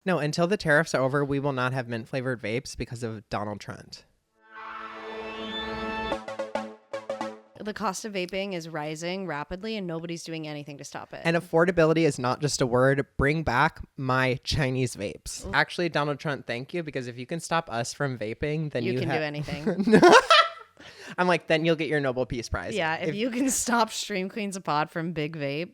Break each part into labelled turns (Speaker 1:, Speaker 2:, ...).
Speaker 1: No, until the tariffs are over, we will not have mint flavored vapes because of Donald Trump.
Speaker 2: The cost of vaping is rising rapidly and nobody's doing anything to stop it.
Speaker 1: And affordability is not just a word. Bring back my Chinese vapes. Ooh. Actually, Donald Trump, thank you, because if you can stop us from vaping, then
Speaker 2: you can do anything.
Speaker 1: I'm like, then you'll get your Nobel Peace Prize.
Speaker 2: Yeah, if you can stop Stream Queens of Pod from Big Vape.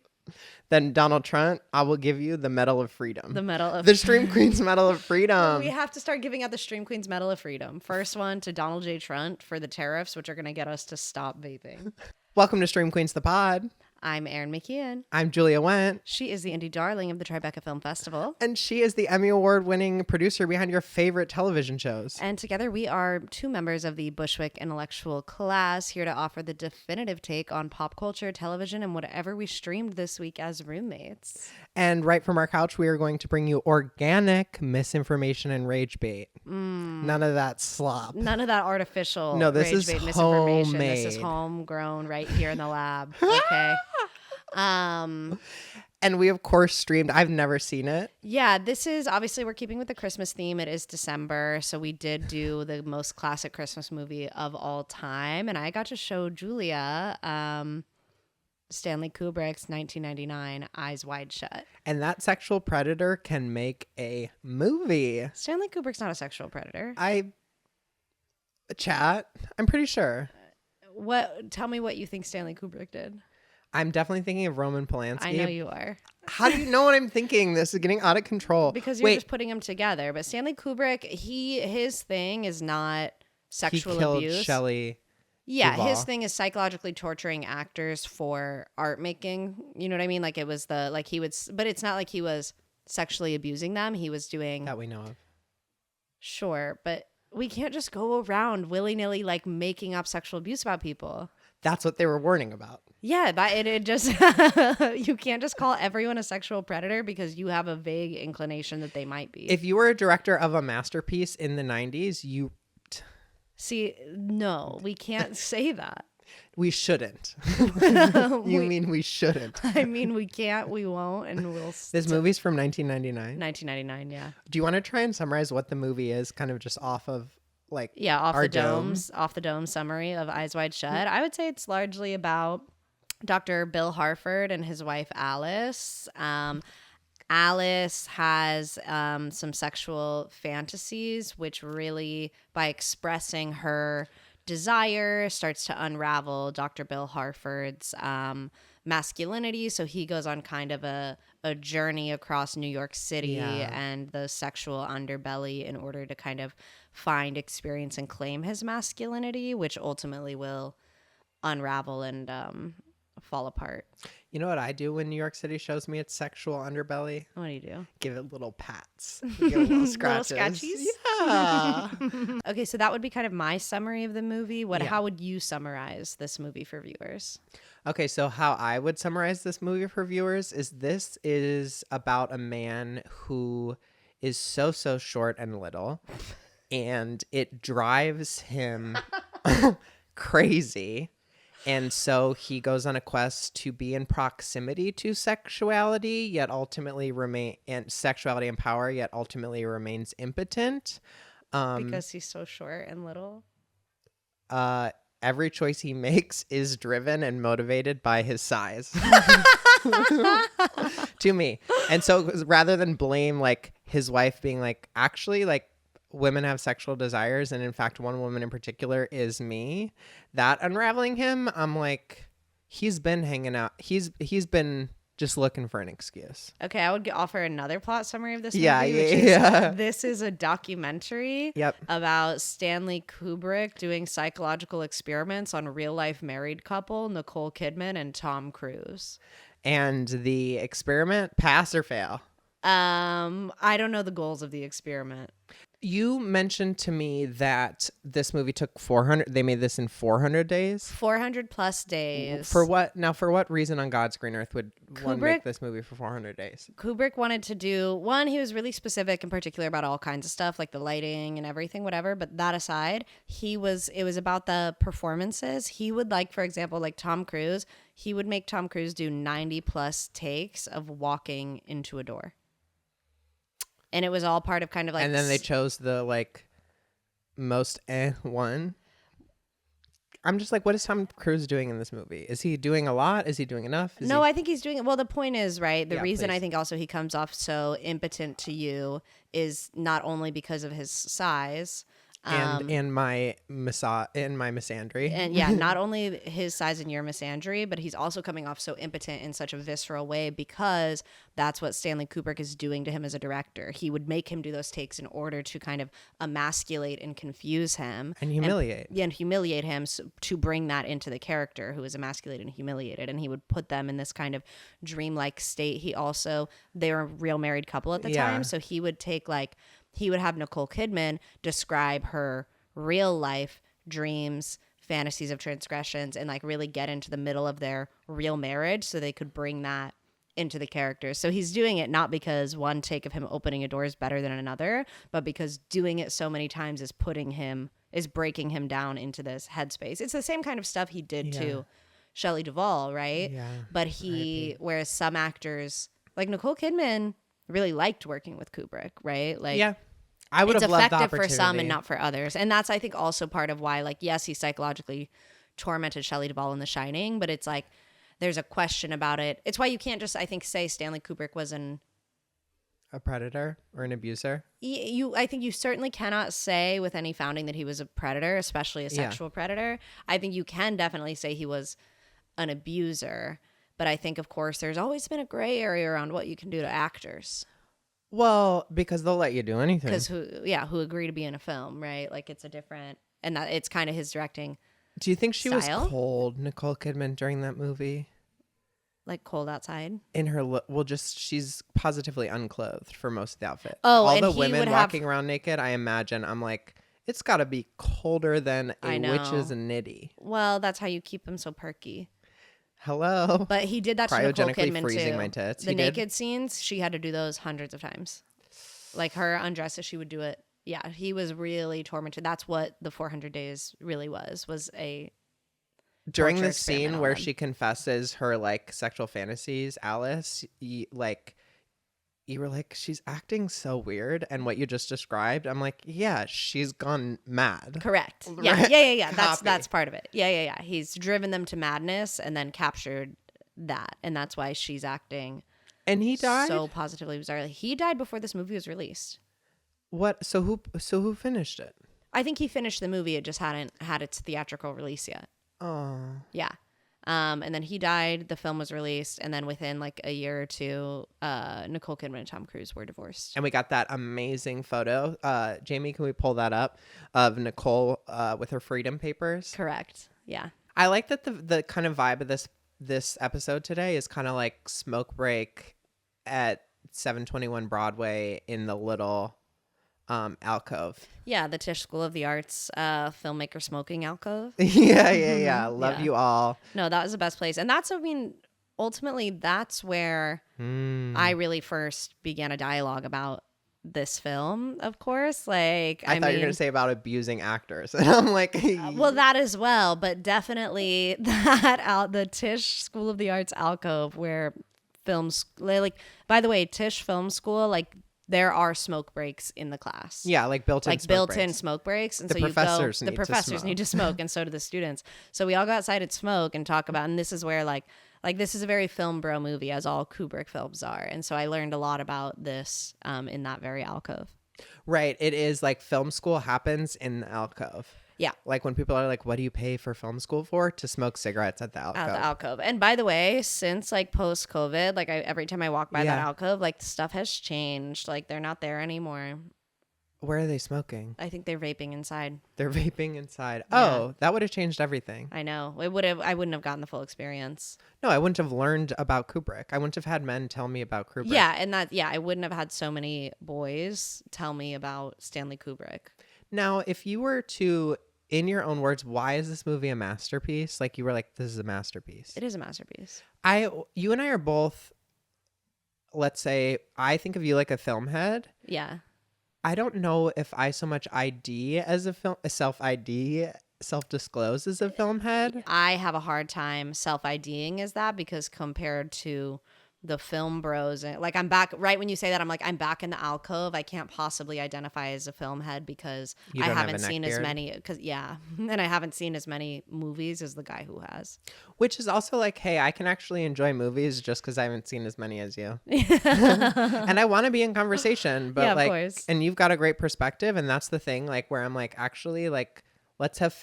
Speaker 1: Then Donald Trump, I will give you the Medal of Freedom.
Speaker 2: The
Speaker 1: Stream Queens Medal of Freedom.
Speaker 2: We have to start giving out the Stream Queens Medal of Freedom. First one to Donald J. Trump for the tariffs, which are going to get us to stop vaping.
Speaker 1: Welcome to Stream Queens the Pod.
Speaker 2: I'm Erin McKeon.
Speaker 1: I'm Julia Wendt.
Speaker 2: She is the indie darling of the Tribeca Film Festival.
Speaker 1: And she is the Emmy Award-winning producer behind your favorite television shows.
Speaker 2: And together we are two members of the Bushwick intellectual class here to offer the definitive take on pop culture, television, and whatever we streamed this week as roommates.
Speaker 1: And right from our couch, we are going to bring you organic misinformation and rage bait. None of that slop.
Speaker 2: None of that artificial
Speaker 1: this
Speaker 2: rage
Speaker 1: is
Speaker 2: bait misinformation.
Speaker 1: Homemade.
Speaker 2: This is homegrown right here in the lab. Okay.
Speaker 1: And we of course streamed. I've never seen it.
Speaker 2: Yeah, this is obviously we're keeping with the Christmas theme. It is December, so we did do the most classic Christmas movie of all time, and I got to show Julia Stanley Kubrick's 1999 Eyes Wide Shut.
Speaker 1: And that sexual predator can make a movie.
Speaker 2: Stanley Kubrick's not a sexual predator.
Speaker 1: I'm pretty sure.
Speaker 2: Tell me what you think Stanley Kubrick did.
Speaker 1: I'm definitely thinking of Roman Polanski.
Speaker 2: I know you are.
Speaker 1: How do you know what I'm thinking? This is getting out of control.
Speaker 2: Because you're just putting them together. But Stanley Kubrick, his thing is not sexual abuse.
Speaker 1: He killed Shelley.
Speaker 2: Yeah,
Speaker 1: Duvall.
Speaker 2: His thing is psychologically torturing actors for art making. You know what I mean? Like it was but it's not like he was sexually abusing them. He was doing
Speaker 1: that we know of.
Speaker 2: Sure, but we can't just go around willy-nilly like making up sexual abuse about people.
Speaker 1: That's what they were warning about.
Speaker 2: Yeah, it just you can't just call everyone a sexual predator because you have a vague inclination that they might be.
Speaker 1: If you were a director of a masterpiece in the 90s,
Speaker 2: See, no, we can't say that.
Speaker 1: We shouldn't. You mean we shouldn't?
Speaker 2: I mean, we can't, we won't, and we'll...
Speaker 1: This movie's from 1999?
Speaker 2: 1999, yeah.
Speaker 1: Do you want to try and summarize what the movie is, kind of just off of, like,
Speaker 2: off the dome summary of Eyes Wide Shut? I would say it's largely about Dr. Bill Harford and his wife, Alice. Alice has some sexual fantasies, which really, by expressing her desire, starts to unravel Dr. Bill Harford's masculinity. So he goes on kind of a journey across New York City and the sexual underbelly in order to kind of find, experience, and claim his masculinity, which ultimately will unravel and fall apart.
Speaker 1: You know what I do when New York City shows me its sexual underbelly?
Speaker 2: What do you do?
Speaker 1: Give it little pats. Give it little scratches.
Speaker 2: Little scratchies?
Speaker 1: Yeah.
Speaker 2: Okay, so that would be kind of my summary of the movie. How would you summarize this movie for viewers?
Speaker 1: Okay, so how I would summarize this movie for viewers is this is about a man who is so short and little, and it drives him crazy. And so he goes on a quest to be in proximity to sexuality, yet ultimately sexuality and power, yet ultimately remains impotent.
Speaker 2: Because he's so short and little?
Speaker 1: Every choice he makes is driven and motivated by his size. To me. And so rather than blame like his wife being like, actually like, women have sexual desires, and in fact one woman in particular is me, that unraveling him, I'm like, he's been hanging out, he's been just looking for an excuse.
Speaker 2: Okay, I would offer another plot summary of this movie. This is a documentary about Stanley Kubrick doing psychological experiments on real life married couple Nicole Kidman and Tom Cruise.
Speaker 1: And the experiment, pass or fail?
Speaker 2: I don't know the goals of the experiment.
Speaker 1: You mentioned to me that this movie took 400. They made this in 400 days.
Speaker 2: 400 plus days.
Speaker 1: For what? Now, for what reason on God's green earth would one make this movie for 400 days?
Speaker 2: Kubrick wanted to do one. He was really specific, in particular, about all kinds of stuff, like the lighting and everything, whatever. But that aside, it was about the performances. He would for example, like Tom Cruise. He would make Tom Cruise do 90 plus takes of walking into a door. And it was all part of kind of like...
Speaker 1: And then they chose the like most one. I'm just like, what is Tom Cruise doing in this movie? Is he doing a lot? Is he doing enough?
Speaker 2: I think he's doing it. Well, the point is, right, the reason
Speaker 1: please.
Speaker 2: I think also he comes off so impotent to you is not only because of his size...
Speaker 1: and my misandry.
Speaker 2: And yeah, not only his size and your misandry, but he's also coming off so impotent in such a visceral way because that's what Stanley Kubrick is doing to him as a director. He would make him do those takes in order to kind of emasculate and confuse him.
Speaker 1: And humiliate.
Speaker 2: And humiliate him to bring that into the character who is emasculated and humiliated. And he would put them in this kind of dreamlike state. They were a real married couple at the time. So he would he would have Nicole Kidman describe her real life dreams, fantasies of transgressions, and like really get into the middle of their real marriage so they could bring that into the characters. So he's doing it not because one take of him opening a door is better than another, but because doing it so many times is breaking him down into this headspace. It's the same kind of stuff he did to Shelley Duvall, right?
Speaker 1: Yeah.
Speaker 2: But whereas some actors, like Nicole Kidman, really liked working with Kubrick, right? Like,
Speaker 1: yeah, I would have loved the opportunity.
Speaker 2: It's effective for some and not for others, and that's I think also part of why, like, yes, he psychologically tormented Shelley Duvall in The Shining, but it's like there's a question about it. It's why you can't just I think say Stanley Kubrick was a
Speaker 1: predator or an abuser.
Speaker 2: I think you certainly cannot say with any founding that he was a predator, especially a sexual predator. I think you can definitely say he was an abuser. But I think, of course, there's always been a gray area around what you can do to actors.
Speaker 1: Well, because they'll let you do anything.
Speaker 2: Because who agree to be in a film, right? Like it's a different, and that it's kind of his directing.
Speaker 1: Do you think she
Speaker 2: style?
Speaker 1: was cold, Nicole Kidman, during that movie?
Speaker 2: Like cold outside?
Speaker 1: In her she's positively unclothed for most of the outfit.
Speaker 2: Oh,
Speaker 1: all
Speaker 2: and
Speaker 1: the
Speaker 2: he
Speaker 1: women
Speaker 2: would
Speaker 1: walking around naked, I imagine. I'm like, it's got to be colder than a witch's nitty.
Speaker 2: Well, that's how you keep them so perky.
Speaker 1: Hello.
Speaker 2: But he did that to Nicole Kidman
Speaker 1: freezing
Speaker 2: too.
Speaker 1: My tits.
Speaker 2: The naked scenes, she had to do those hundreds of times. Like her undresses, she would do it. Yeah, he was really tormented. That's what the 400 Days really was a
Speaker 1: during the scene where she confesses her like sexual fantasies, Alice, you were like, she's acting so weird. And what you just described, I'm like, yeah, she's gone mad.
Speaker 2: Correct. Yeah. That's part of it. Yeah. He's driven them to madness and then captured that. And that's why she's acting.
Speaker 1: And he died?
Speaker 2: So positively bizarrely. He died before this movie was released.
Speaker 1: What? So who finished it?
Speaker 2: I think he finished the movie. It just hadn't had its theatrical release yet.
Speaker 1: Oh.
Speaker 2: Yeah. And then he died. The film was released, and then within like a year or two, Nicole Kidman and Tom Cruise were divorced.
Speaker 1: And we got that amazing photo. Jamie, can we pull that up of Nicole with her freedom papers?
Speaker 2: Correct. Yeah.
Speaker 1: I like that the kind of vibe of this episode today is kind of like smoke break at 721 Broadway in the little alcove.
Speaker 2: Yeah, the Tisch School of the Arts filmmaker smoking alcove.
Speaker 1: Yeah. Love you all.
Speaker 2: No, that was the best place. And ultimately that's where I really first began a dialogue about this film, of course. Like
Speaker 1: I thought you were going to say about abusing actors. And I'm like,
Speaker 2: well, that as well, but definitely the Tisch School of the Arts alcove where films, like, by the way, Tisch Film School, like, there are smoke breaks in the class.
Speaker 1: Yeah, like built-in
Speaker 2: smoke breaks. And
Speaker 1: the professors
Speaker 2: need to smoke, and so do the students. So we all go outside and smoke and talk about, and this is where like this is a very film bro movie, as all Kubrick films are. And so I learned a lot about this in that very alcove.
Speaker 1: Right. It is like film school happens in the alcove.
Speaker 2: Yeah.
Speaker 1: Like when people are like, what do you pay for film school for? To smoke cigarettes at the alcove.
Speaker 2: At the alcove. And by the way, since like post-COVID, like every time I walk by that alcove, like stuff has changed. Like they're not there anymore.
Speaker 1: Where are they smoking?
Speaker 2: I think they're vaping inside.
Speaker 1: They're vaping inside.
Speaker 2: Yeah.
Speaker 1: Oh, that would have changed everything.
Speaker 2: I know. I wouldn't have gotten the full experience.
Speaker 1: No, I wouldn't have learned about Kubrick. I wouldn't have had men tell me about Kubrick.
Speaker 2: Yeah, and I wouldn't have had so many boys tell me about Stanley Kubrick.
Speaker 1: Now, if you were to, in your own words, why is this movie a masterpiece? Like you were like, this is a masterpiece.
Speaker 2: It is a masterpiece.
Speaker 1: You and I are both, let's say, I think of you like a film head.
Speaker 2: Yeah.
Speaker 1: I don't know if I so much ID as self-disclose as a film head.
Speaker 2: I have a hard time self-IDing as that because compared to the film bros. And like, I'm back right when you say that, I'm like, I'm back in the alcove. I can't possibly identify as a film head because I haven't seen as many, and I haven't seen as many movies as the guy who has.
Speaker 1: Which is also like, hey, I can actually enjoy movies just because I haven't seen as many as you. And I want to be in conversation, but
Speaker 2: Yeah,
Speaker 1: like,
Speaker 2: of course.
Speaker 1: and you've got a great perspective, and that's the thing, like, where I'm like, actually, like, let's have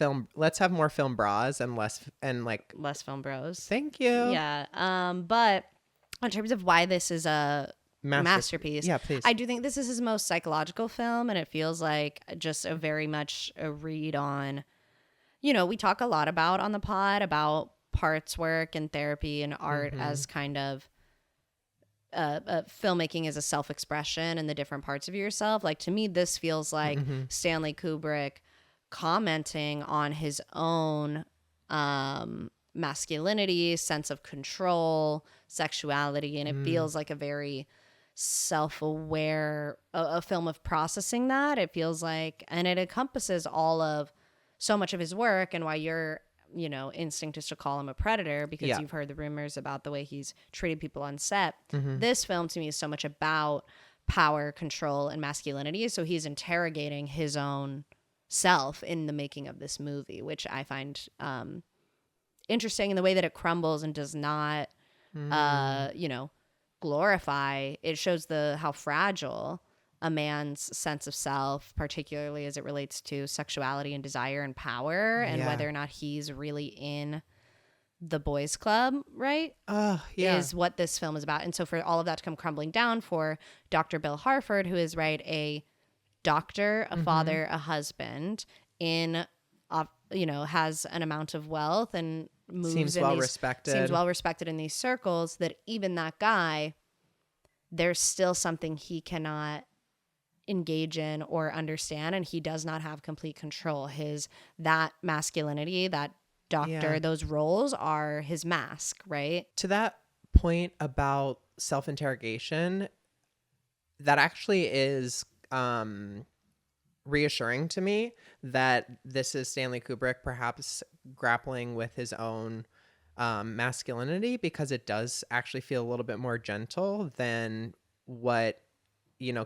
Speaker 1: more film bras and less
Speaker 2: film bros.
Speaker 1: Thank you.
Speaker 2: Yeah. But in terms of why this is a masterpiece,
Speaker 1: yeah, please.
Speaker 2: I do think this is his most psychological film, and it feels like just a very much a read on, you know, we talk a lot about on the pod about parts work and therapy and art as kind of filmmaking as a self-expression and the different parts of yourself. Like, to me, this feels like Stanley Kubrick commenting on his own masculinity, sense of control, sexuality, and it feels like a very self-aware a film of processing that. It feels like, and it encompasses all of so much of his work, and why your instinct is to call him a predator because you've heard the rumors about the way he's treated people on set. This film to me is so much about power, control, and masculinity. So he's interrogating his own self in the making of this movie, which I find interesting in the way that it crumbles and does not glorify. It shows how fragile a man's sense of self, particularly as it relates to sexuality and desire and power, and whether or not he's really in the boys club, right? Is what this film is about. And so for all of that to come crumbling down for Dr. Bill Harford, who is a doctor, a father, a husband, has an amount of wealth and seems well respected in these circles, that even that guy, there's still something he cannot engage in or understand, and he does not have complete control. That masculinity, that doctor, those roles are his mask, right?
Speaker 1: To that point about self-interrogation, that actually is reassuring to me that this is Stanley Kubrick perhaps grappling with his own masculinity, because it does actually feel a little bit more gentle than what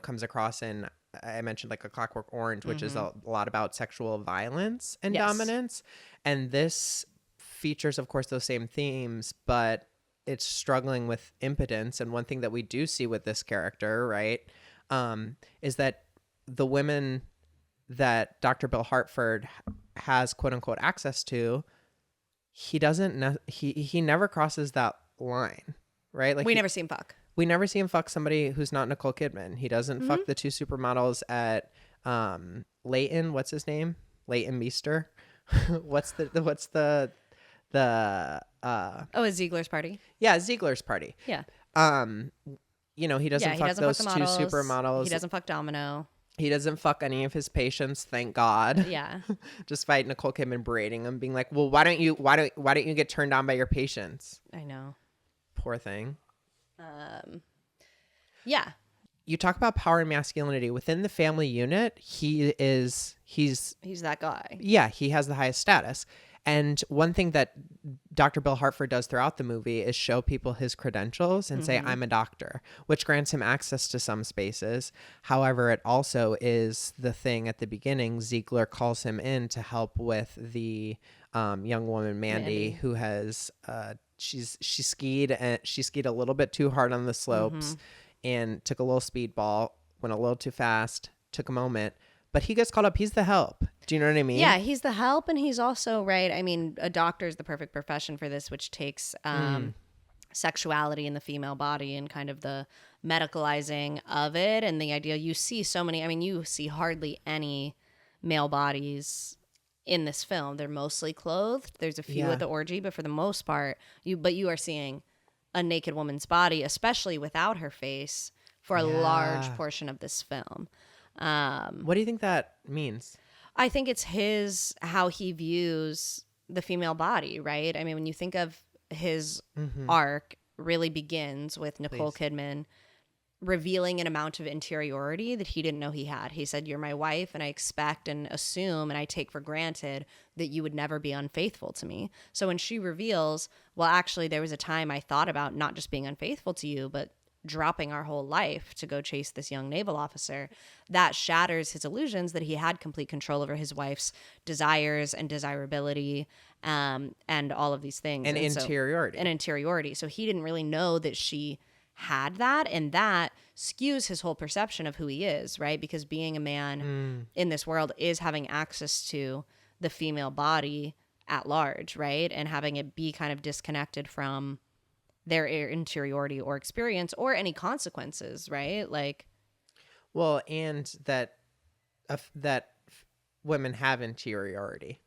Speaker 1: comes across in, I mentioned, like A Clockwork Orange, which is a lot about sexual violence and dominance. And this features, of course, those same themes, but it's struggling with impotence. And one thing that we do see with this character, right, is that the women that Dr. Bill Hartford has quote unquote access to, he never crosses that line, right? Like,
Speaker 2: we never see him fuck.
Speaker 1: We never see him fuck somebody who's not Nicole Kidman. He doesn't fuck the two supermodels at Leighton. What's his name? Leighton Meester. What's the
Speaker 2: Ziegler's Party.
Speaker 1: Yeah, Ziegler's Party.
Speaker 2: Yeah.
Speaker 1: He doesn't fuck those two supermodels.
Speaker 2: He doesn't fuck Domino.
Speaker 1: He doesn't fuck any of his patients, thank God.
Speaker 2: Yeah. Despite
Speaker 1: Nicole Kidman berating him, being like, "Well, why don't you get turned on by your patients?"
Speaker 2: I know.
Speaker 1: Poor thing.
Speaker 2: Yeah.
Speaker 1: You talk about power and masculinity within the family unit. He's
Speaker 2: that guy.
Speaker 1: Yeah, he has the highest status. And one thing that Dr. Bill Hartford does throughout the movie is show people his credentials and say, I'm a doctor, which grants him access to some spaces. However, it also is the thing at the beginning. Ziegler calls him in to help with the young woman, Mandy, who has she skied a little bit too hard on the slopes and took a little speedball, went a little too fast, took a moment. But he gets called up. He's the help. Do you know what I mean?
Speaker 2: Yeah, he's the help, and he's also, right, I mean, a doctor is the perfect profession for this, which takes sexuality in the female body and kind of the medicalizing of it, and the idea you see you see hardly any male bodies in this film. They're mostly clothed. There's a few at the orgy, but for the most part, you are seeing a naked woman's body, especially without her face, for a large portion of this film.
Speaker 1: What do you think that means?
Speaker 2: I think it's how he views the female body, right? I mean, when you think of his arc, really begins with Nicole Kidman revealing an amount of interiority that he didn't know he had. He said, "You're my wife, and I expect and assume and I take for granted that you would never be unfaithful to me." So when she reveals, well, actually, there was a time I thought about not just being unfaithful to you, but dropping our whole life to go chase this young naval officer, that shatters his illusions that he had complete control over his wife's desires and desirability, and all of these things.
Speaker 1: And interiority.
Speaker 2: And interiority. So he didn't really know that she had that, and that skews his whole perception of who he is, right? Because being a man in this world is having access to the female body at large, right? And having it be kind of disconnected from their interiority or experience or any consequences, right? Like,
Speaker 1: well, and that women have interiority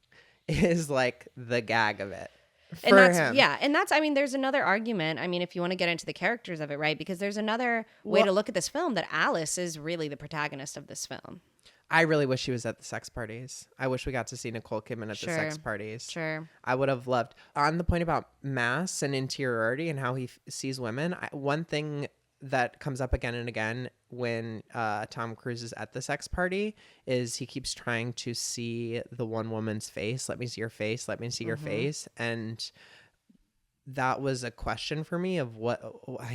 Speaker 1: is like the gag of it for him.
Speaker 2: Yeah, and that's, I mean, there's another argument. I mean, if you want to get into the characters of it, right? Because there's another way to look at this film, that Alice is really the protagonist of this film.
Speaker 1: I really wish she was at the sex parties. I wish we got to see Nicole Kidman at the sex parties.
Speaker 2: Sure.
Speaker 1: I would have loved. On the point about masks and interiority and how he sees women, one thing that comes up again and again when Tom Cruise is at the sex party is he keeps trying to see the one woman's face. Let me see your face. Let me see your face. And that was a question for me of why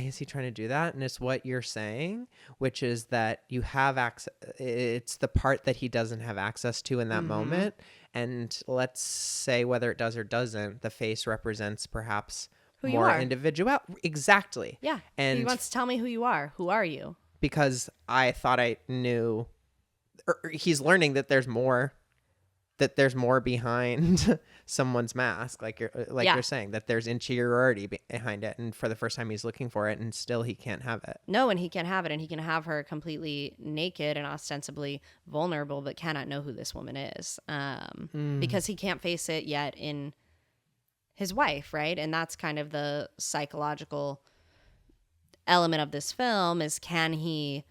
Speaker 1: is he trying to do that? And it's what you're saying, which is that you have access. It's the part that he doesn't have access to in that moment. And let's say whether it does or doesn't, the face represents perhaps
Speaker 2: who
Speaker 1: more
Speaker 2: you are.
Speaker 1: individual. Exactly.
Speaker 2: Yeah.
Speaker 1: And
Speaker 2: he wants to tell me who you are. Who are you?
Speaker 1: Because I thought I knew, or he's learning that there's more behind someone's mask, like you're saying, that there's interiority behind it, and for the first time he's looking for it, and still he can't have it.
Speaker 2: No, and he can't have it, and he can have her completely naked and ostensibly vulnerable, but cannot know who this woman is, because he can't face it yet in his wife, right? And that's kind of the psychological element of this film, is can he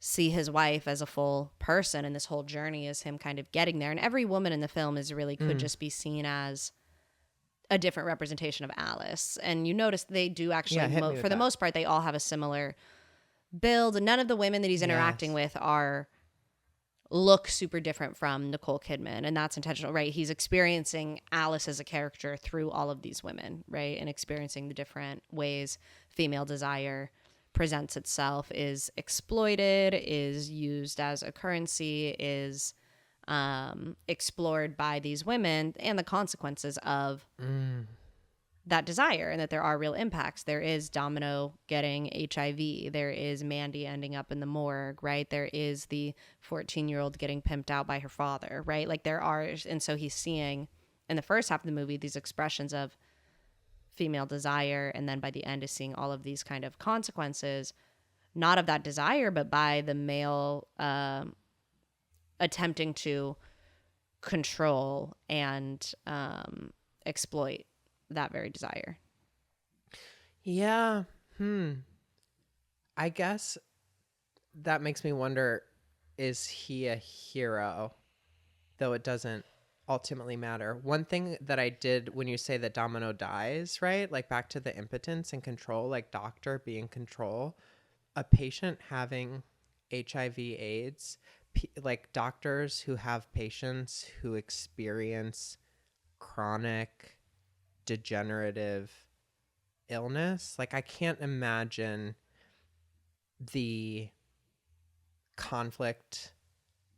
Speaker 2: see his wife as a full person, and this whole journey is him kind of getting there. And every woman in the film is really could just be seen as a different representation of Alice. And you notice they do actually, for the most part, they all have a similar build. And none of the women that he's interacting with look super different from Nicole Kidman. And that's intentional, right? He's experiencing Alice as a character through all of these women, right? And experiencing the different ways female desire presents itself, is exploited, is used as a currency, is explored by these women, and the consequences of that desire, and that there are real impacts. There is Domino getting HIV. There is Mandy ending up in the morgue, right? There is the 14-year-old getting pimped out by her father, right? Like there are, and so he's seeing in the first half of the movie these expressions of female desire, and then by the end is seeing all of these kind of consequences, not of that desire, but by the male attempting to control and exploit that very desire.
Speaker 1: Yeah. I guess that makes me wonder, is he a hero? Though it doesn't ultimately matter. One thing that I did when you say that Domino dies, right? Like back to the impotence and control, like doctor being control, a patient having HIV AIDS, like doctors who have patients who experience chronic degenerative illness. Like I can't imagine the conflict,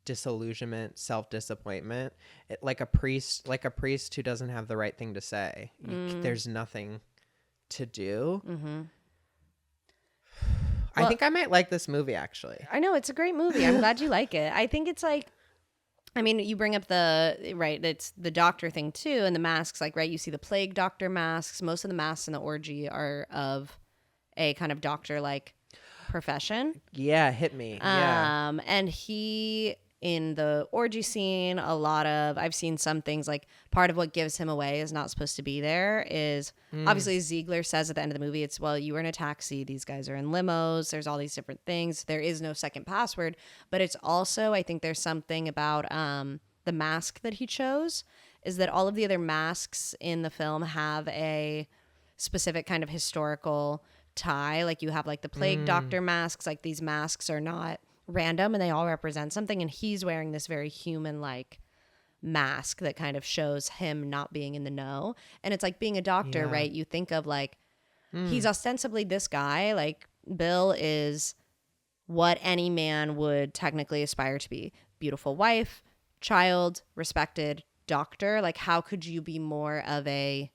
Speaker 1: disillusionment, self-disappointment, like a priest who doesn't have the right thing to say. There's nothing to do. I think I might like this movie, actually.
Speaker 2: I know, it's a great movie. I'm glad you like it. I think it's like, I mean, you bring up it's the doctor thing too, and the masks, like, right, you see the plague doctor masks. Most of the masks in the orgy are of a kind of doctor-like profession.
Speaker 1: Yeah, hit me. Yeah.
Speaker 2: And he, in the orgy scene, I've seen some things, like part of what gives him away is not supposed to be there is obviously Ziegler says at the end of the movie, it's, well, you were in a taxi, these guys are in limos, there's all these different things, there is no second password. But it's also, I think there's something about the mask that he chose, is that all of the other masks in the film have a specific kind of historical tie. Like you have like the plague doctor masks, like these masks are not random and they all represent something. And he's wearing this very human like mask that kind of shows him not being in the know. And it's like being a doctor, right? You think of like, he's ostensibly this guy, like Bill is what any man would technically aspire to be. Beautiful wife, child, respected doctor. Like how could you be more of a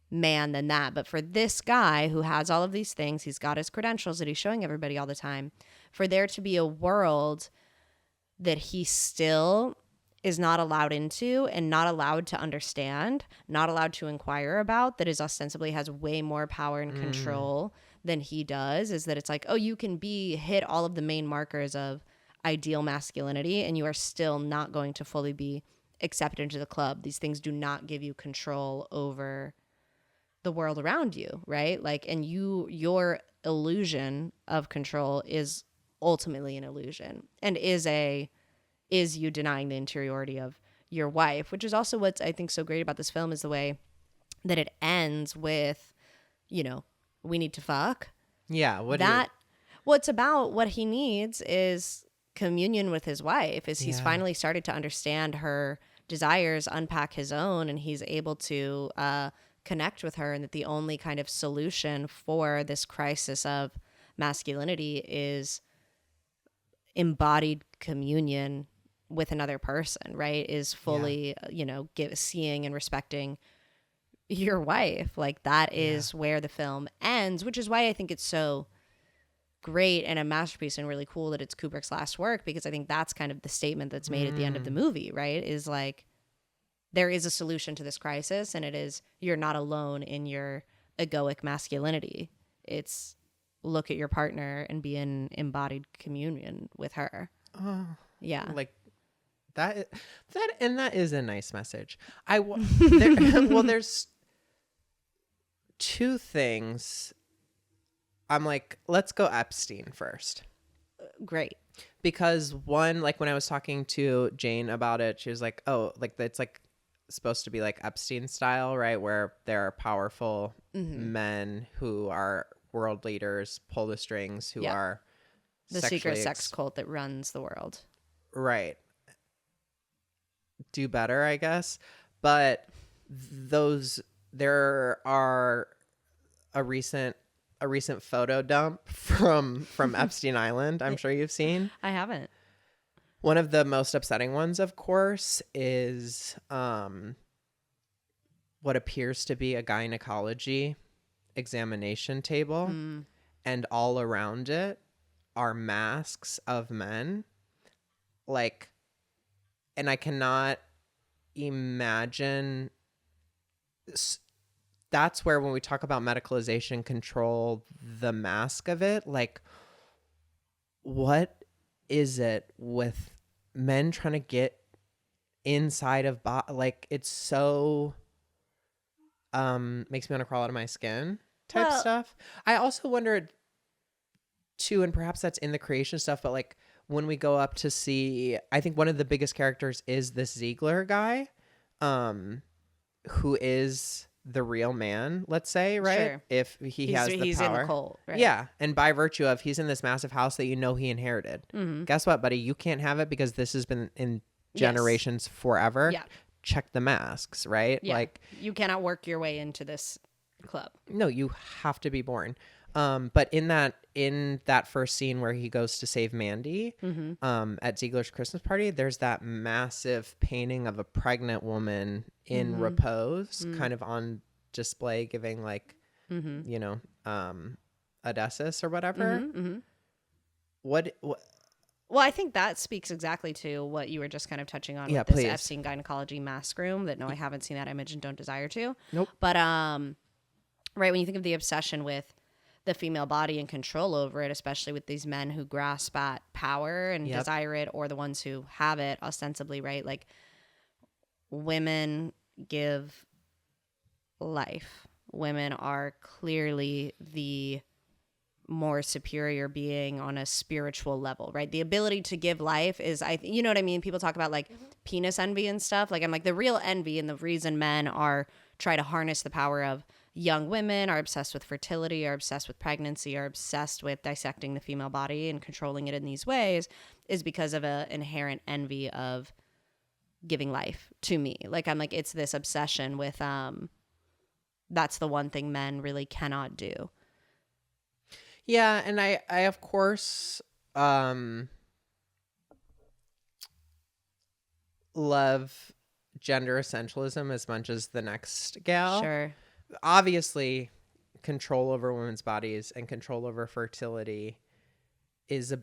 Speaker 2: man than that? But for this guy who has all of these things, he's got his credentials that he's showing everybody all the time, for there to be a world that he still is not allowed into and not allowed to understand, not allowed to inquire about, that is ostensibly has way more power and control than he does, is that it's like, oh, you can hit all of the main markers of ideal masculinity and you are still not going to fully be accepted into the club. These things do not give you control over the world around you, right? Like, and your illusion of control is ultimately an illusion and is you denying the interiority of your wife, which is also what's I think so great about this film is the way that it ends with, you know, we need to fuck.
Speaker 1: Yeah.
Speaker 2: What's about what he needs is communion with his wife, is he's finally started to understand her desires, unpack his own, and he's able to connect with her, and that the only kind of solution for this crisis of masculinity is embodied communion with another person, right? Is fully, seeing and respecting your wife. Like that is where the film ends, which is why I think it's so great and a masterpiece and really cool that it's Kubrick's last work, because I think that's kind of the statement that's made at the end of the movie, right? Is like, there is a solution to this crisis, and it is, you're not alone in your egoic masculinity. It's look at your partner and be in embodied communion with her. Yeah.
Speaker 1: Like that is a nice message. There's two things. I'm like, let's go Epstein first.
Speaker 2: Great.
Speaker 1: Because one, like when I was talking to Jane about it, she was like, oh, like it's like supposed to be like Epstein style, right? Where there are powerful men who are world leaders, pull the strings, who are
Speaker 2: the secret sex cult that runs the world. Right.
Speaker 1: Do better, I guess. But there are a recent photo dump from Epstein Island. I'm sure you've seen.
Speaker 2: I haven't.
Speaker 1: One of the most upsetting ones, of course, is what appears to be a gynecology examination table, and all around it are masks of men. Like, and I cannot imagine. That's where, when we talk about medicalization control, the mask of it, like, what is it with men trying to get inside of like, it's so makes me want to crawl out of my skin type stuff. I also wondered too, and perhaps that's in the creation stuff, but like when we go up to see, I think one of the biggest characters is this Ziegler guy, who is the real man, let's say, right? Sure. If he's has the power. He's in the cult, right? Yeah. And by virtue of he's in this massive house that he inherited. Guess what, buddy? You can't have it because this has been in generations forever. Yeah. Check the masks, right?
Speaker 2: Yeah.
Speaker 1: Like,
Speaker 2: you cannot work your way into this club.
Speaker 1: No, you have to be born. But in that first scene where he goes to save Mandy, at Ziegler's Christmas party, there's that massive painting of a pregnant woman in repose, kind of on display, giving like, Odysseus or whatever. What?
Speaker 2: Well, I think that speaks exactly to what you were just kind of touching on with this Epstein gynecology mask room. That no, I haven't seen that image and don't desire to.
Speaker 1: Nope.
Speaker 2: But right, when you think of the obsession with the female body and control over it, especially with these men who grasp at power and desire it, or the ones who have it ostensibly, right? Like, women give life. Women are clearly the more superior being on a spiritual level, right? The ability to give life is, you know what I mean? People talk about like penis envy and stuff. Like, I'm like, the real envy and the reason men try to harness the power of young women are obsessed with fertility, are obsessed with pregnancy, are obsessed with dissecting the female body and controlling it in these ways is because of an inherent envy of giving life to me. Like, I'm like, it's this obsession with, that's the one thing men really cannot do.
Speaker 1: Yeah. And I of course, love gender essentialism as much as the next gal.
Speaker 2: Sure.
Speaker 1: Obviously, control over women's bodies and control over fertility is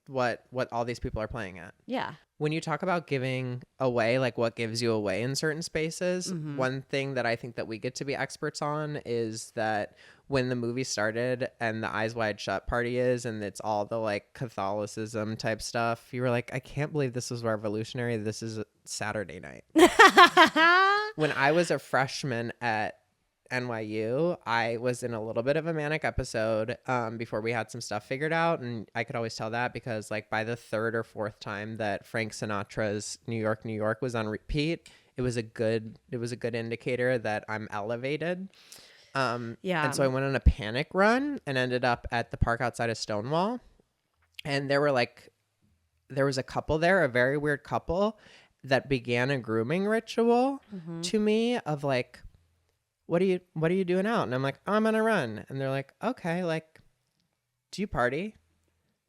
Speaker 1: what all these people are playing at.
Speaker 2: Yeah.
Speaker 1: When you talk about giving away, like what gives you away in certain spaces, one thing that I think that we get to be experts on is that when the movie started and the Eyes Wide Shut party is, and it's all the like Catholicism type stuff, you were like, I can't believe this was revolutionary. This is a Saturday night. When I was a freshman at NYU, I was in a little bit of a manic episode before we had some stuff figured out, and I could always tell that because like by the third or fourth time that Frank Sinatra's New York, New York was on repeat, it was a good indicator that I'm elevated.
Speaker 2: Yeah.
Speaker 1: And so I went on a panic run and ended up at the park outside of Stonewall, and there was a couple there, a very weird couple that began a grooming ritual to me of like, what are you doing out? And I'm like, oh, I'm on a run. And they're like, okay, like, do you party?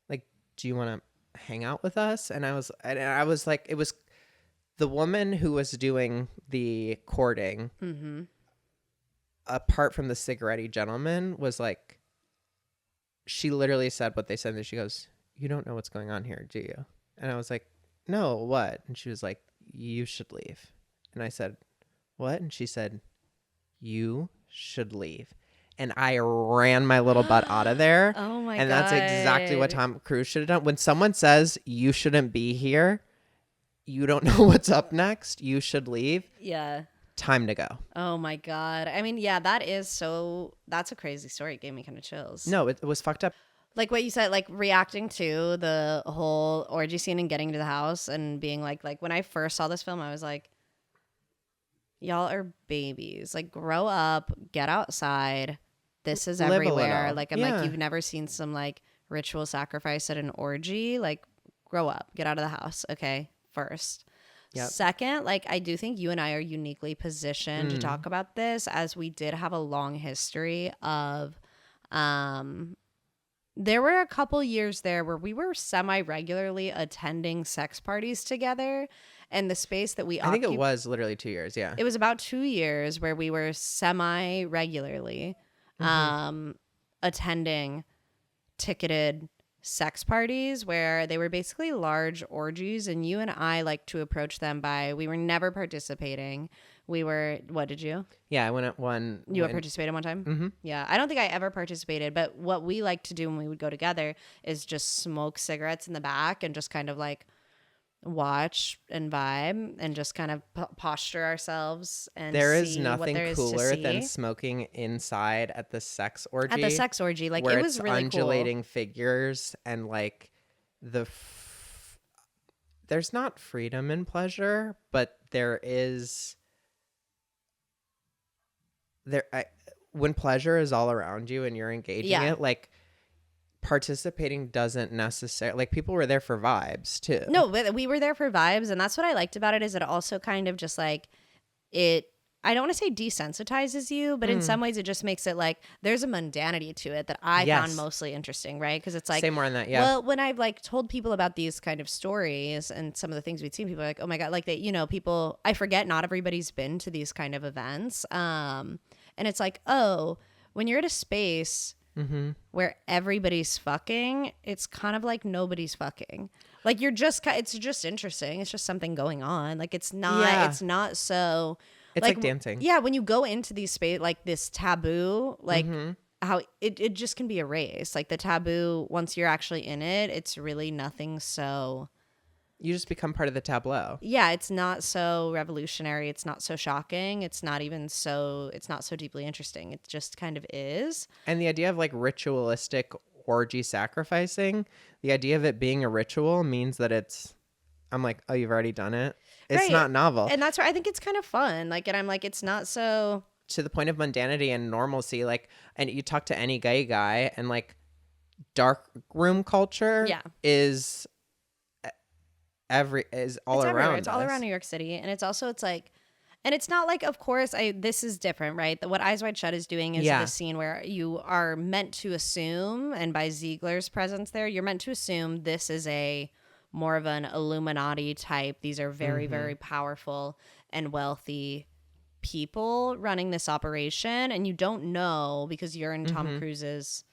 Speaker 1: Like, do you want to hang out with us? And I was like, it was the woman who was doing the courting, apart from the cigarette-y gentleman, was like, she literally said what they said. And she goes, you don't know what's going on here, do you? And I was like, no, what? And she was like, you should leave. And I said, what? And she said, you should leave. And I ran my little butt out of there.
Speaker 2: Oh my God.
Speaker 1: And that's exactly what Tom Cruise should have done. When someone says you shouldn't be here, you don't know what's up next, you should leave.
Speaker 2: Yeah.
Speaker 1: Time to go.
Speaker 2: Oh my God. I mean, yeah, that's a crazy story. It gave me kind of chills.
Speaker 1: No, it was fucked up.
Speaker 2: Like what you said, like reacting to the whole orgy scene and getting to the house and being like when I first saw this film, I was like, y'all are babies. Like, grow up, get outside. This is everywhere. Like, I'm like, you've never seen some like ritual sacrifice at an orgy. Like, grow up, get out of the house. Okay, first. Yep. Second, like, I do think you and I are uniquely positioned to talk about this, as we did have a long history of, there were a couple years there where we were semi-regularly attending sex parties together. And the space that I
Speaker 1: think it was literally 2 years. Yeah.
Speaker 2: It was about 2 years where we were semi-regularly attending ticketed sex parties where they were basically large orgies. And you and I like to approach them we were never participating. What did you?
Speaker 1: Yeah, I went at one.
Speaker 2: You participated one time? Mm-hmm. Yeah. I don't think I ever participated. But what we like to do when we would go together is just smoke cigarettes in the back and just kind of like watch and vibe and just kind of posture ourselves and
Speaker 1: there is nothing cooler than smoking inside at the sex orgy.
Speaker 2: Like,
Speaker 1: where
Speaker 2: it was
Speaker 1: it's
Speaker 2: really
Speaker 1: undulating figures and like there's not freedom and pleasure, but there is when pleasure is all around you and you're engaging it, like participating doesn't necessarily, like, people were there for vibes too.
Speaker 2: No, we were there for vibes, and that's what I liked about it, is it also kind of just like I don't want to say desensitizes you, but in some ways it just makes it like there's a mundanity to it that I found mostly interesting, right? Because it's like,
Speaker 1: say more on that. Yeah.
Speaker 2: Well, when I've like told people about these kind of stories and some of the things we'd seen, people are like, oh my God, like people, I forget not everybody's been to these kind of events. And it's like, oh, when you're at a space where everybody's fucking, it's kind of like nobody's fucking. Like, it's just interesting. It's just something going on. Like, it's not so.
Speaker 1: It's like dancing.
Speaker 2: Yeah, when you go into these space, like this taboo, like how it just can be erased. Like the taboo, once you're actually in it, it's really nothing so.
Speaker 1: You just become part of the tableau.
Speaker 2: Yeah, it's not so revolutionary. It's not so shocking. It's not so deeply interesting. It just kind of is.
Speaker 1: And the idea of like ritualistic orgy sacrificing, the idea of it being a ritual means that I'm like, oh, you've already done it. It's not novel.
Speaker 2: And that's why I think it's kind of fun. Like, and I'm like, it's not so
Speaker 1: to the point of mundanity and normalcy. Like, and you talk to any gay guy, and like, dark room culture is all around.
Speaker 2: It's all around New York City, and it's also and it's not like, of course, this is different, right? What Eyes Wide Shut is doing is the scene where you are meant to assume, and by Ziegler's presence there, you're meant to assume this is more of an Illuminati type. These are very, very powerful and wealthy people running this operation, and you don't know, because you're in Tom Cruise's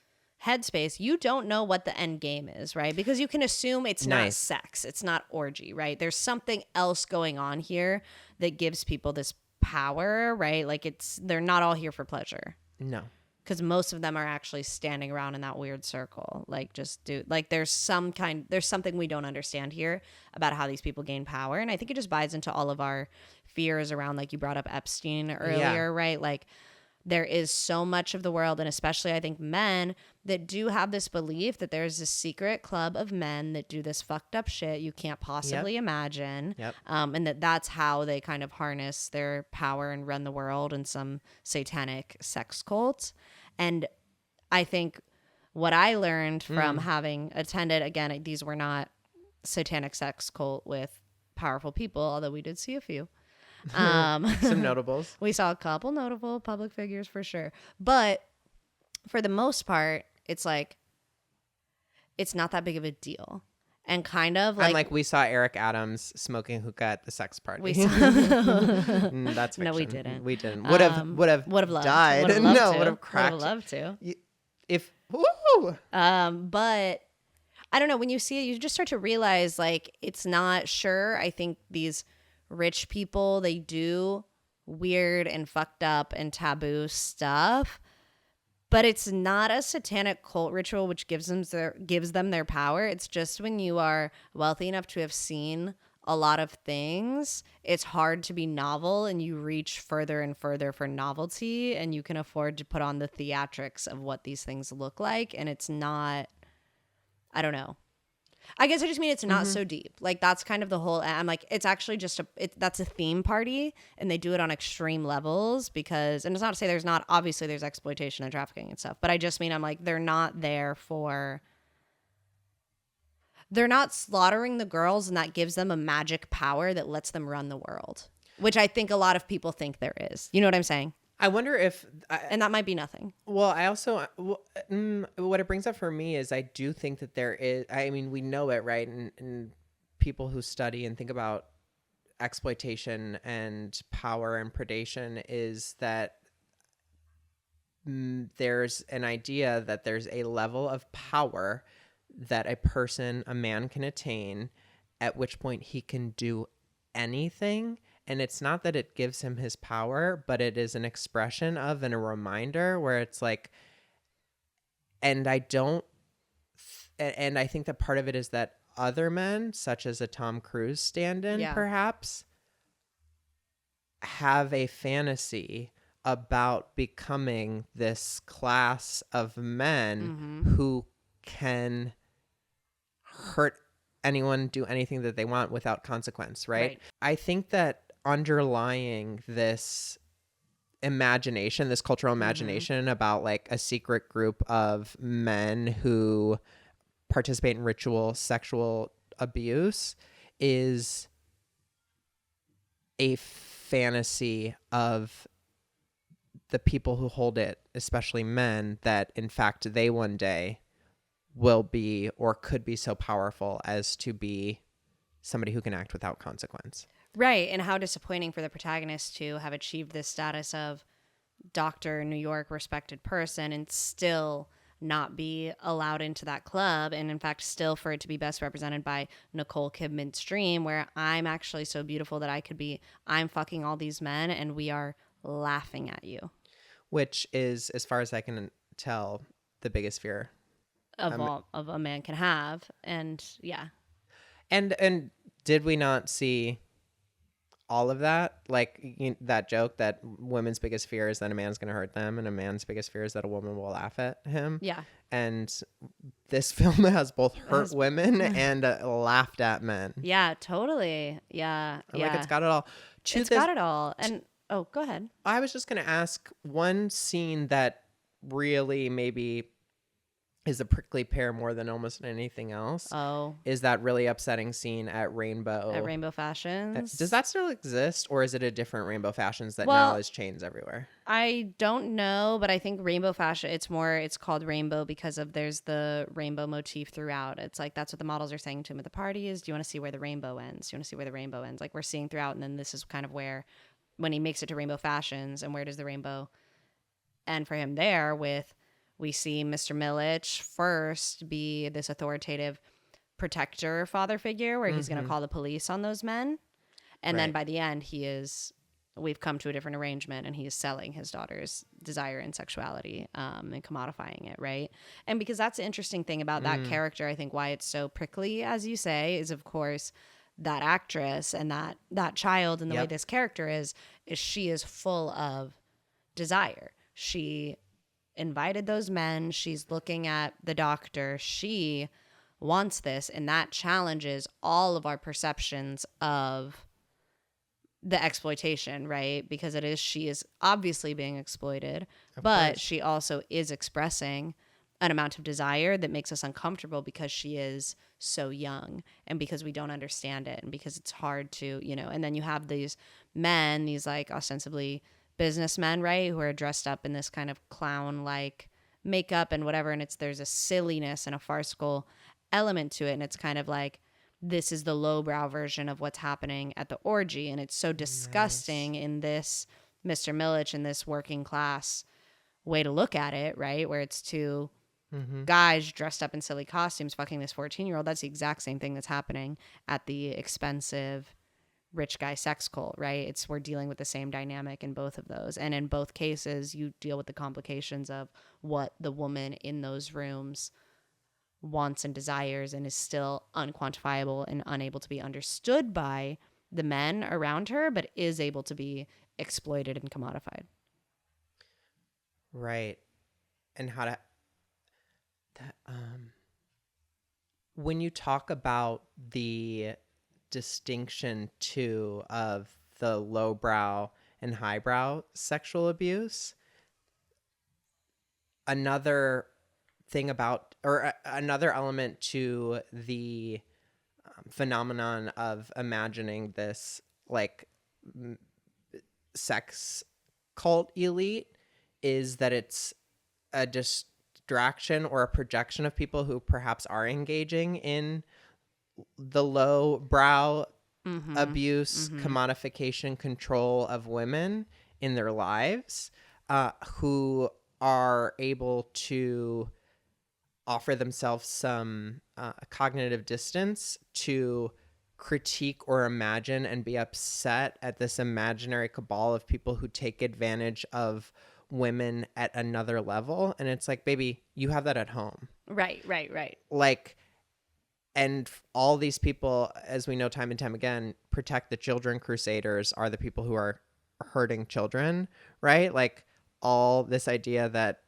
Speaker 2: headspace, you don't know what the end game is, right? Because you can assume it's not sex, it's not orgy, right? There's something else going on here that gives people this power, right? Like, they're not all here for pleasure.
Speaker 1: No.
Speaker 2: Because most of them are actually standing around in that weird circle. Like, there's something we don't understand here about how these people gain power. And I think it just buys into all of our fears around, like, you brought up Epstein earlier, right? Like, there is so much of the world, and especially I think men, that do have this belief that there's this secret club of men that do this fucked up shit you can't possibly imagine. And that's how they kind of harness their power and run the world in some satanic sex cult. And I think what I learned from having attended, again, these were not satanic sex cult with powerful people, although we did see a few.
Speaker 1: Some notables.
Speaker 2: We saw a couple notable public figures for sure. But for the most part, it's like, it's not that big of a deal. And kind of like,
Speaker 1: and like, we saw Eric Adams smoking hookah at the sex party.
Speaker 2: We saw
Speaker 1: that's fiction.
Speaker 2: No, we didn't.
Speaker 1: We didn't. Would have
Speaker 2: loved,
Speaker 1: died.
Speaker 2: Would have loved
Speaker 1: no,
Speaker 2: to.
Speaker 1: would have cracked.
Speaker 2: Would have loved to. But I don't know. When you see it, you just start to realize, like, it's not sure. I think these rich people, they do weird and fucked up and taboo stuff, but it's not a satanic cult ritual which gives them their power. It's just when you are wealthy enough to have seen a lot of things, it's hard to be novel, and you reach further and further for novelty, and you can afford to put on the theatrics of what these things look like. And it's not, I don't know. I guess I just mean it's not so deep. Like, that's kind of the whole, I'm like, it's actually just that's a theme party, and they do it on extreme levels because, and it's not to say obviously there's exploitation and trafficking and stuff, but I just mean, I'm like, they're not slaughtering the girls, and that gives them a magic power that lets them run the world, which I think a lot of people think there is. You know what I'm saying?
Speaker 1: I wonder if...
Speaker 2: and that might be nothing.
Speaker 1: Well, I also... what it brings up for me is I do think that there is... I mean, we know it, right? And people who study and think about exploitation and power and predation is that there's an idea that there's a level of power that a man can attain, at which point he can do anything. And it's not that it gives him his power, but it is an expression of and a reminder where it's like, and I think that part of it is that other men, such as a Tom Cruise stand-in, perhaps, have a fantasy about becoming this class of men who can hurt anyone, do anything that they want without consequence, right? I think that underlying this imagination, this cultural imagination about like a secret group of men who participate in ritual sexual abuse is a fantasy of the people who hold it, especially men, that in fact they one day will be or could be so powerful as to be somebody who can act without consequence.
Speaker 2: Right. And how disappointing for the protagonist to have achieved this status of Dr. New York respected person and still not be allowed into that club. And in fact, still for it to be best represented by Nicole Kidman's dream, where I'm actually so beautiful that I'm fucking all these men and we are laughing at you.
Speaker 1: Which is, as far as I can tell, the biggest fear
Speaker 2: of a man can have. And yeah.
Speaker 1: And did we not see all of that? Like that joke that women's biggest fear is that a man's going to hurt them, and a man's biggest fear is that a woman will laugh at him.
Speaker 2: Yeah.
Speaker 1: And this film has both hurt women and laughed at men.
Speaker 2: Yeah, totally. Yeah.
Speaker 1: Like it's got it all.
Speaker 2: Got it all. And oh, go ahead.
Speaker 1: I was just going to ask, one scene that really maybe is a prickly pear more than almost anything else.
Speaker 2: Oh.
Speaker 1: Is that really upsetting scene at Rainbow.
Speaker 2: At Rainbow Fashions.
Speaker 1: Does that still exist, or is it a different Rainbow Fashions that now is chains everywhere?
Speaker 2: I don't know, but I think Rainbow Fashion, it's called Rainbow because there's the rainbow motif throughout. It's like that's what the models are saying to him at the party is, do you want to see where the rainbow ends? Do you want to see where the rainbow ends? Like we're seeing throughout, and then this is kind of where, when he makes it to Rainbow Fashions, and where does the rainbow end for him there with, we see Mr. Milich first be this authoritative protector father figure where he's going to call the police on those men. And then by the end, we've come to a different arrangement and he is selling his daughter's desire and sexuality and commodifying it, right? And because that's the interesting thing about that character, I think why it's so prickly, as you say, is of course that actress and that child and the way this character is she is full of desire. She invited those men. She's looking at the doctor. She wants this, and that challenges all of our perceptions of the exploitation, right? Because she is obviously being exploited, but she also is expressing an amount of desire that makes us uncomfortable because she is so young and because we don't understand it and because it's hard to, and then you have these men, these like ostensibly businessmen, right, who are dressed up in this kind of clown-like makeup and whatever, and there's a silliness and a farcical element to it, and it's kind of like this is the lowbrow version of what's happening at the orgy, and it's so disgusting in this Mr. Milich in this working class way to look at it, right, where it's two guys dressed up in silly costumes fucking this 14-year-old. That's the exact same thing that's happening at the expensive rich guy sex cult, right? We're dealing with the same dynamic in both of those. And in both cases, you deal with the complications of what the woman in those rooms wants and desires and is still unquantifiable and unable to be understood by the men around her, but is able to be exploited and commodified.
Speaker 1: Right. And how to... when you talk about the distinction too of the lowbrow and highbrow sexual abuse, another thing about, or another element to the phenomenon of imagining this like sex cult elite is that it's a distraction or a projection of people who perhaps are engaging in the low brow abuse, commodification, control of women in their lives, who are able to offer themselves some cognitive distance to critique or imagine and be upset at this imaginary cabal of people who take advantage of women at another level. And it's like, baby, you have that at home.
Speaker 2: Right.
Speaker 1: Like, and all these people, as we know time and time again, protect the children crusaders are the people who are hurting children, right? Like all this idea that,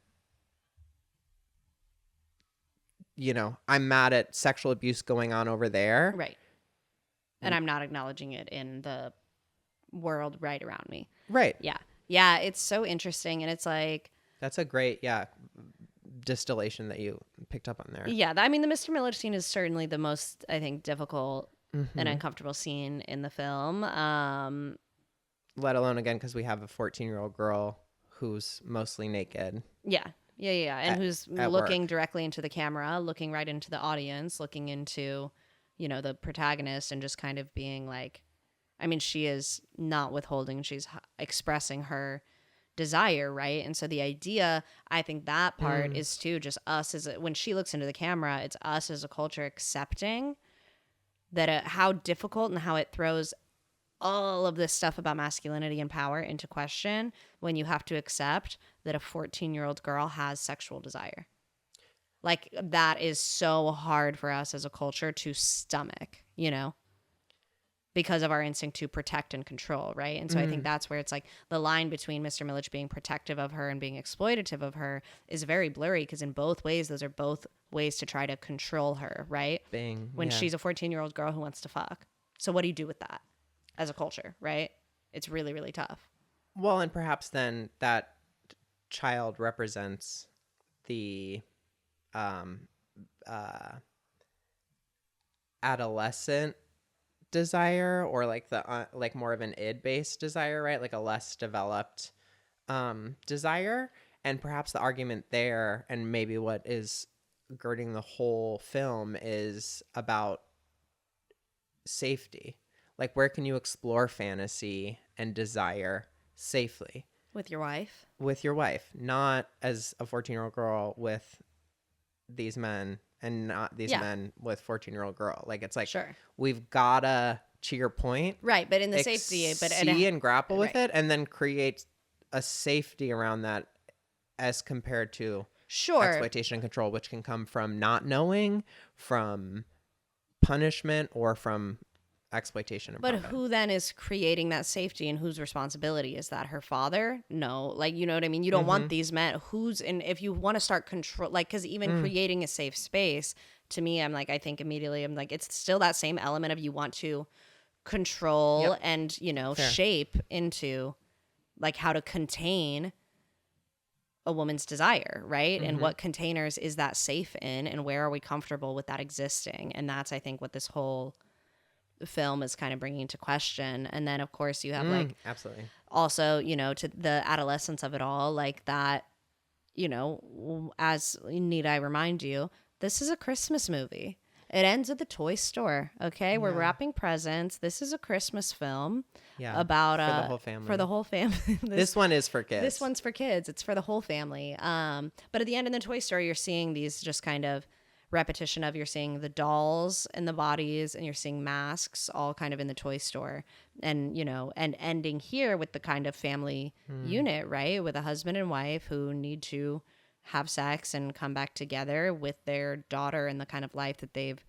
Speaker 1: I'm mad at sexual abuse going on over there.
Speaker 2: Right. And I'm not acknowledging it in the world right around me.
Speaker 1: Right.
Speaker 2: Yeah. Yeah. It's so interesting. And it's like...
Speaker 1: That's a great, distillation that you picked up on there.
Speaker 2: Yeah. I mean, the Mr. Milich scene is certainly the most, I think, difficult and uncomfortable scene in the film.
Speaker 1: Let alone, again, because we have a 14-year-old girl who's mostly naked.
Speaker 2: Yeah. And who's looking directly into the camera, looking right into the audience, looking into, the protagonist and just kind of being like, I mean, she is not withholding. She's expressing her desire, right? And so the idea, I think that part is too just us when she looks into the camera, it's us as a culture accepting that how difficult and how it throws all of this stuff about masculinity and power into question when you have to accept that a 14-year-old girl has sexual desire. Like that is so hard for us as a culture to stomach, because of our instinct to protect and control, right? And so I think that's where it's like the line between Mr. Milich being protective of her and being exploitative of her is very blurry, because in both ways, those are both ways to try to control her, right? When she's a 14-year-old girl who wants to fuck. So what do you do with that as a culture, right? It's really, really tough.
Speaker 1: Well, and perhaps then that child represents the adolescent desire, or like the like more of an id based desire, right? Like a less developed desire. And perhaps the argument there, and maybe what is girding the whole film, is about safety. Like, where can you explore fantasy and desire safely
Speaker 2: With your wife?
Speaker 1: with your wife, not as a 14-year-old girl with these men, and not these men with 14-year-old girl. Like, it's like,
Speaker 2: Sure.
Speaker 1: we've gotta, to your point,
Speaker 2: Right, but in the safety, but
Speaker 1: see and grapple with
Speaker 2: right.
Speaker 1: it, and then create a safety around that, as compared to
Speaker 2: Sure.
Speaker 1: exploitation and control, which can come from not knowing, from punishment, or from exploitation and
Speaker 2: But
Speaker 1: profit.
Speaker 2: who then is creating that safety, and whose responsibility is that? Her father? No. Like, you know what I mean? You don't want these men. And if you want to start control, like, because even creating a safe space, to me, I'm like, I think immediately, I'm like, it's still that same element of you want to control and, you know,
Speaker 1: Fair.
Speaker 2: shape into like how to contain a woman's desire, right? And what containers is that safe in, and where are we comfortable with that existing? And that's, I think, what this whole film is kind of bringing into question. And then, of course, you have like
Speaker 1: absolutely
Speaker 2: also, you know, to the adolescence of it all, like that, you know, as need I remind you, this is a Christmas movie. It ends at the toy store. Okay, we're wrapping presents. This is a Christmas film. About
Speaker 1: for the whole family.
Speaker 2: For the whole family.
Speaker 1: This one is for kids.
Speaker 2: This one's for kids. It's for the whole family. But at the end in the toy store, you're seeing these just kind of repetition of, you're seeing the dolls and the bodies, and you're seeing masks all kind of in the toy store, and, you know, and ending here with the kind of family unit, right? With a husband and wife who need to have sex and come back together with their daughter, and the kind of life that they've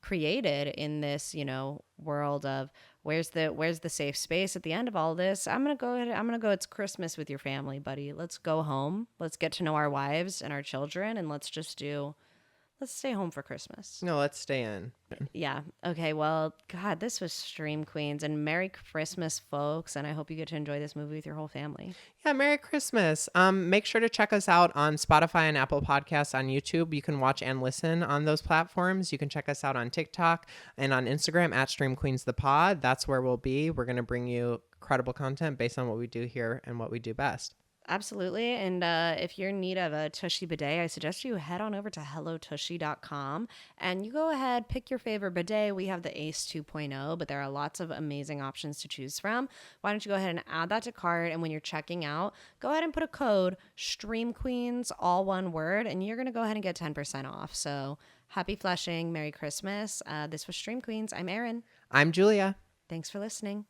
Speaker 2: created in this, you know, world of where's the safe space at the end of all this. I'm going to go, it's Christmas with your family, buddy. Let's go home. Let's get to know our wives and our children, and let's stay home for Christmas.
Speaker 1: No, let's stay in.
Speaker 2: Yeah. Okay. Well, God, this was Stream Queens, and Merry Christmas, folks. And I hope you get to enjoy this movie with your whole family.
Speaker 1: Yeah, Merry Christmas. Make sure to check us out on Spotify and Apple Podcasts, on YouTube. You can watch and listen on those platforms. You can check us out on TikTok and on Instagram at Stream Queens the Pod. That's where we'll be. We're going to bring you credible content based on what we do here and what we do best.
Speaker 2: Absolutely. And if you're in need of a Tushy bidet, I suggest you head on over to hellotushy.com and you go ahead, pick your favorite bidet. We have the Ace 2.0, but there are lots of amazing options to choose from. Why don't you go ahead and add that to cart, and when you're checking out, go ahead and put a code STREAMQueens, all one word, and you're going to go ahead and get 10% off. So happy fleshing, Merry Christmas. This was Stream Queens. I'm Erin.
Speaker 1: I'm Julia.
Speaker 2: Thanks for listening.